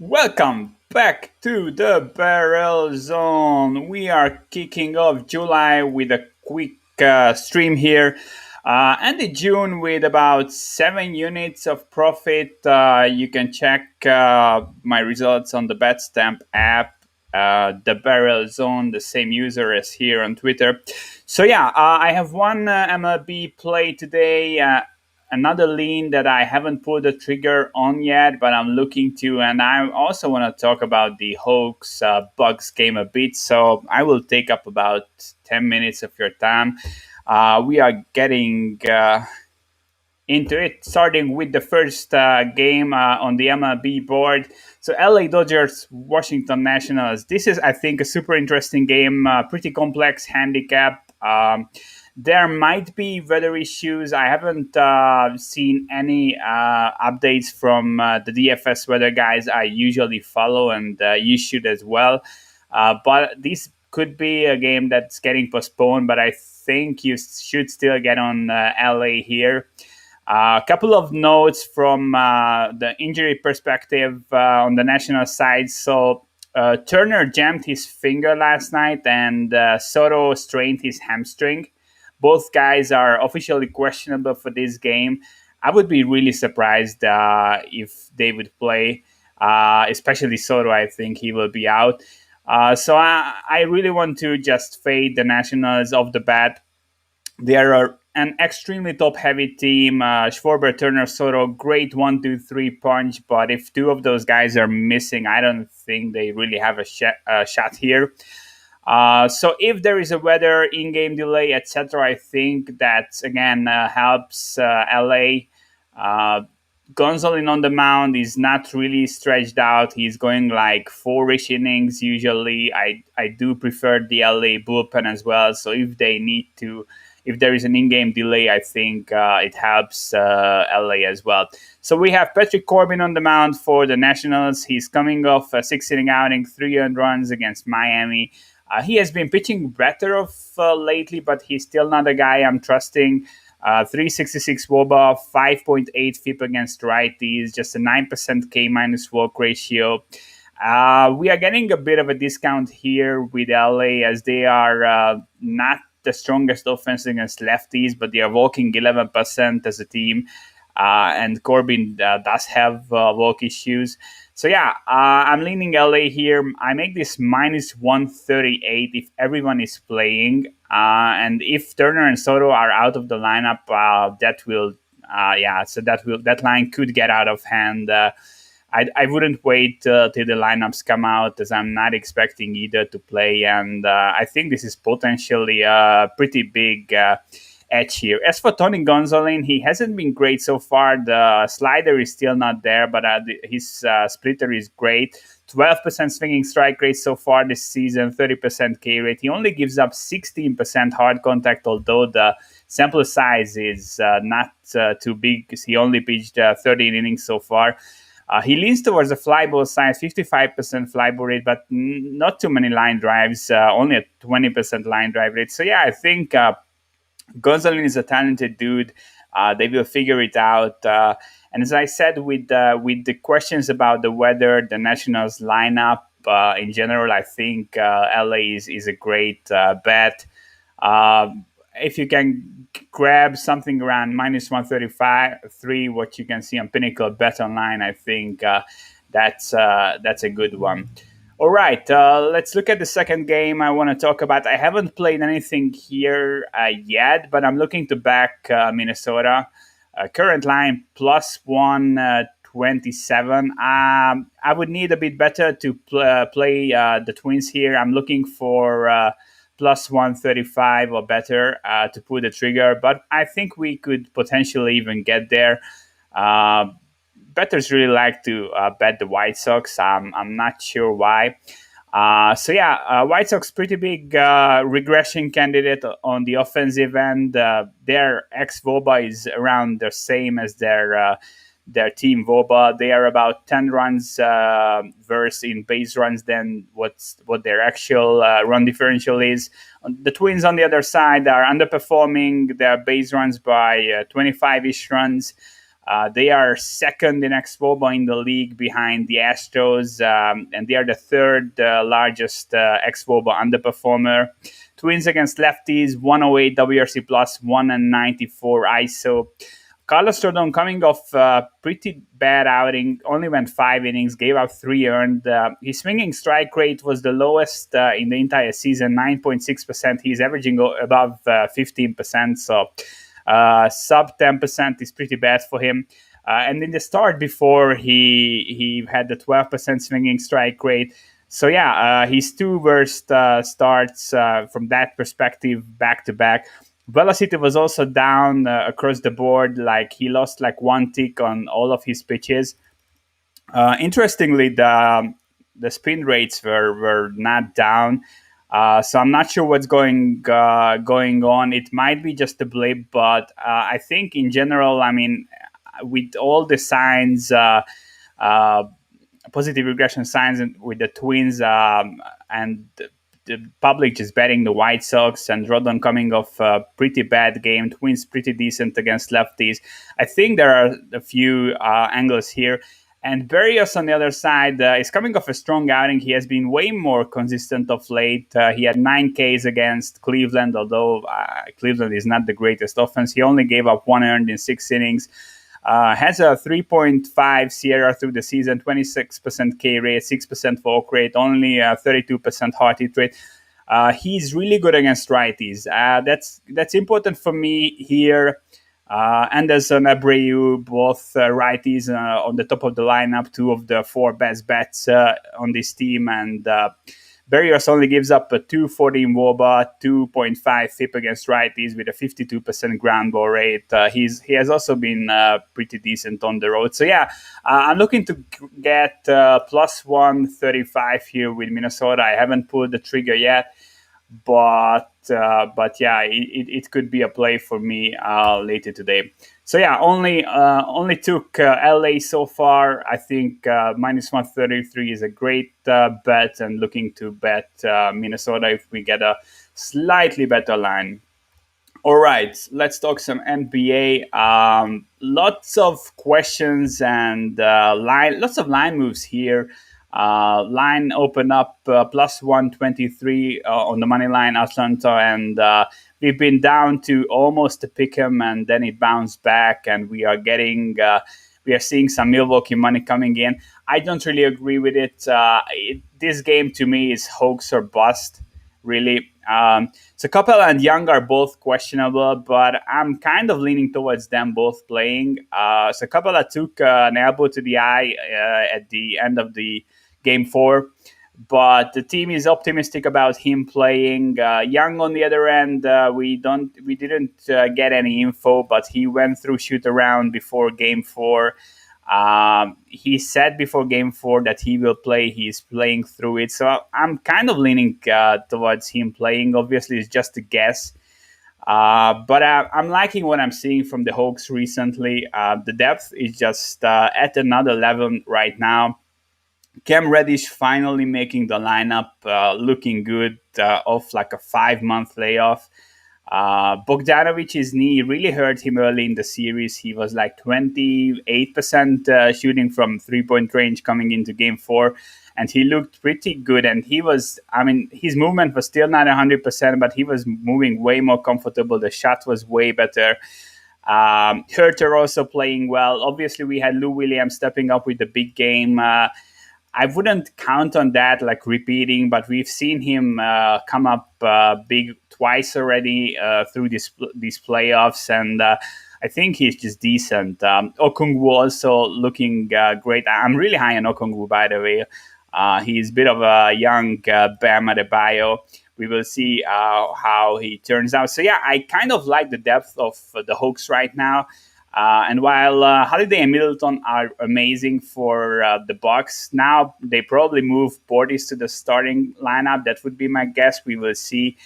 Welcome back to the Barrel Zone. We are kicking off July with a quick stream here. Ended June with about 7 units of profit. You can check my results on the BetStamp app. The Barrel Zone, the same user as here on Twitter. So yeah, I have one MLB play today. Another lean that I haven't pulled the trigger on yet, but I'm looking to. And I also want to talk about the Hawks Bucks game a bit. So I will take up about 10 minutes of your time. We are getting into it, starting with the first game on the MLB board. So LA Dodgers, Washington Nationals. This is, I think, a super interesting game, pretty complex handicap. There might be weather issues. I haven't seen any updates from the DFS weather guys I usually follow, and you should as well. But this could be a game that's getting postponed, but I think you should still get on LA here. A couple of notes from the injury perspective on the national side. So Turner jammed his finger last night, and Soto strained his hamstring. Both guys are officially questionable for this game. I would be really surprised if they would play, especially Soto. I think he will be out. So I really want to just fade the Nationals off the bat. They are an extremely top-heavy team. Schwarber, Turner, Soto, great 1-2-3 punch. But if two of those guys are missing, I don't think they really have a shot here. So if there is a weather in-game delay, etc., I think that again helps LA. Gonzalez on the mound is not really stretched out. He's going like 4-ish innings usually. I do prefer the LA bullpen as well. So if there is an in-game delay, I think it helps LA as well. So we have Patrick Corbin on the mound for the Nationals. He's coming off a 6-inning outing, 3 earned runs against Miami. He has been pitching better lately, but he's still not a guy I'm trusting. 366 WOBA, 5.8 FIP against righties, just a 9% K minus walk ratio. We are getting a bit of a discount here with LA as they are not the strongest offense against lefties, but they are walking 11% as a team. And Corbin does have walk issues. So yeah, I'm leaning LA here. I make this minus 138 if everyone is playing. And if Turner and Soto are out of the lineup, that line could get out of hand. I wouldn't wait till the lineups come out, as I'm not expecting either to play. And I think this is potentially a pretty big edge here. As for Tony Gonzalez, he hasn't been great so far. The slider is still not there, but his splitter is great. 12% swinging strike rate so far this season, 30% K rate. He only gives up 16% hard contact, although the sample size is not too big because he only pitched 13 innings so far. He leans towards the fly ball side, 55% fly ball rate, but not too many line drives, only a 20% line drive rate. So yeah, I think Gonzalez is a talented dude. They will figure it out. And as I said, with the questions about the weather, the Nationals lineup in general, I think LA is a great bet. If you can grab something around minus 135, what you can see on Pinnacle Bet Online, I think that's a good one. All right, let's look at the second game I want to talk about. I haven't played anything here yet, but I'm looking to back Minnesota. Current line plus 127. I would need a bit better to play the Twins here. I'm looking for plus 135 or better to pull the trigger, but I think we could potentially even get there. Bettors really like to bet the White Sox. I'm not sure why. White Sox pretty big regression candidate on the offensive end. Their ex-VOBA is around the same as their team VOBA. They are about 10 runs worse in base runs than what their actual run differential is. The Twins, on the other side, are underperforming their base runs by 25-ish runs. They are second in xwOBA in the league behind the Astros, and they are the third largest xwOBA underperformer. Twins against lefties, 108 WRC plus, 194 ISO. Carlos Rodon coming off a pretty bad outing, only went 5 innings, gave up 3 earned. His swinging strike rate was the lowest in the entire season, 9.6%. He's averaging above 15%, so sub 10% is pretty bad for him. And in the start before, he had the 12% swinging strike rate. So yeah, his two worst starts from that perspective back to back. Velocity was also down across the board. Like he lost like one tick on all of his pitches. Interestingly, the spin rates were not down. So I'm not sure what's going on. It might be just a blip, but I think in general, I mean, with all the signs, uh, positive regression signs with the Twins, and the public just betting the White Sox, and Rodon coming off a pretty bad game. Twins pretty decent against lefties. I think there are a few angles here. And Berrios on the other side is coming off a strong outing. He has been way more consistent of late. He had 9 Ks against Cleveland, although Cleveland is not the greatest offense. He only gave up 1 earned in 6 innings. Has a 3.5 CRR through the season, 26% K rate, 6% walk rate, only 32% hard hit rate. He's really good against righties. That's important for me here. Anderson, Abreu, both righties on the top of the lineup, two of the 4 best bets on this team. And Berrios only gives up a 214 WOBA, 2.5 FIP against righties with a 52% ground ball rate. He has also been pretty decent on the road. So yeah, I'm looking to get plus 135 here with Minnesota. I haven't pulled the trigger yet, but yeah, it could be a play for me later today. So yeah, only took LA so far. I think minus 133 is a great bet, and looking to bet Minnesota if we get a slightly better line. All right, let's talk some NBA. Lots of questions and lots of line moves here. Line open up plus 123 on the money line, Atlanta, and we've been down to almost a pick 'em, and then it bounced back, and we are seeing some Milwaukee money coming in. I don't really agree with it. This game to me is hoax or bust, really. So Capella and Young are both questionable, but I'm kind of leaning towards them both playing. So Capella took an elbow to the eye at the end of the game 4, but the team is optimistic about him playing. Young on the other end, we didn't get any info, but he went through shoot around before game 4. He said before game 4 that he will play. He's playing through it. So I'm kind of leaning towards him playing. Obviously, it's just a guess. But I'm liking what I'm seeing from the Hawks recently. The depth is just at another level right now. Cam Reddish finally making the lineup, looking good off like a 5-month layoff. Bogdanovic's knee really hurt him early in the series. He was like 28% shooting from 3-point range coming into game 4, and he looked pretty good. And his movement was still not 100%, but he was moving way more comfortable. The shot was way better. Herter also playing well. Obviously, we had Lou Williams stepping up with the big game. I wouldn't count on that like repeating, but we've seen him come up big twice already through these playoffs, and I think he's just decent. Okongwu also looking great. I'm really high on Okongwu, by the way. He's a bit of a young Bam Adebayo. We will see how he turns out. So yeah, I kind of like the depth of the Hawks right now. And while Holiday and Middleton are amazing for the Bucks, now they probably move Portis to the starting lineup. That would be my guess. We will see.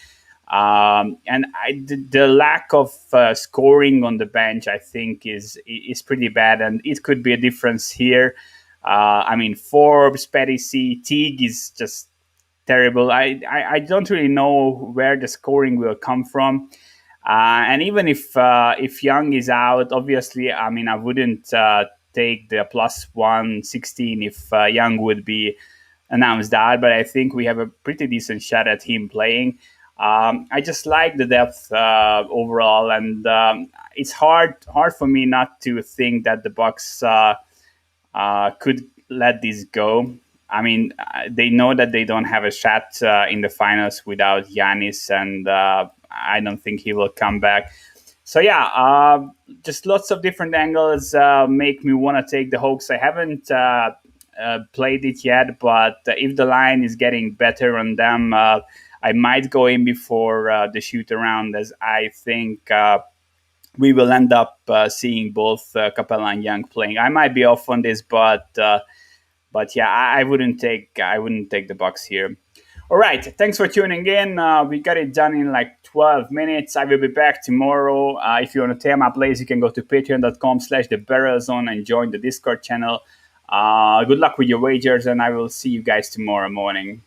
The lack of scoring on the bench, I think, is pretty bad, and it could be a difference here. Forbes, Petty C, Teague is just terrible. I don't really know where the scoring will come from. And even if Young is out, obviously, I mean, I wouldn't take the plus 116 if Young would be announced that, but I think we have a pretty decent shot at him playing. I just like the depth overall, and it's hard for me not to think that the Bucks could let this go. I mean, they know that they don't have a shot in the finals without Giannis, and I don't think he will come back. So yeah, just lots of different angles make me want to take the Hawks. I haven't played it yet, but if the line is getting better on them, I might go in before the shoot around, as I think we will end up seeing both Capella and Young playing. I might be off on this, but yeah, I wouldn't take the Bucks here. All right, thanks for tuning in. We got it done in like 12 minutes. I will be back tomorrow. If you want to tear my plays, you can go to patreon.com/the Barrel Zone and join the Discord channel. Good luck with your wagers, and I will see you guys tomorrow morning.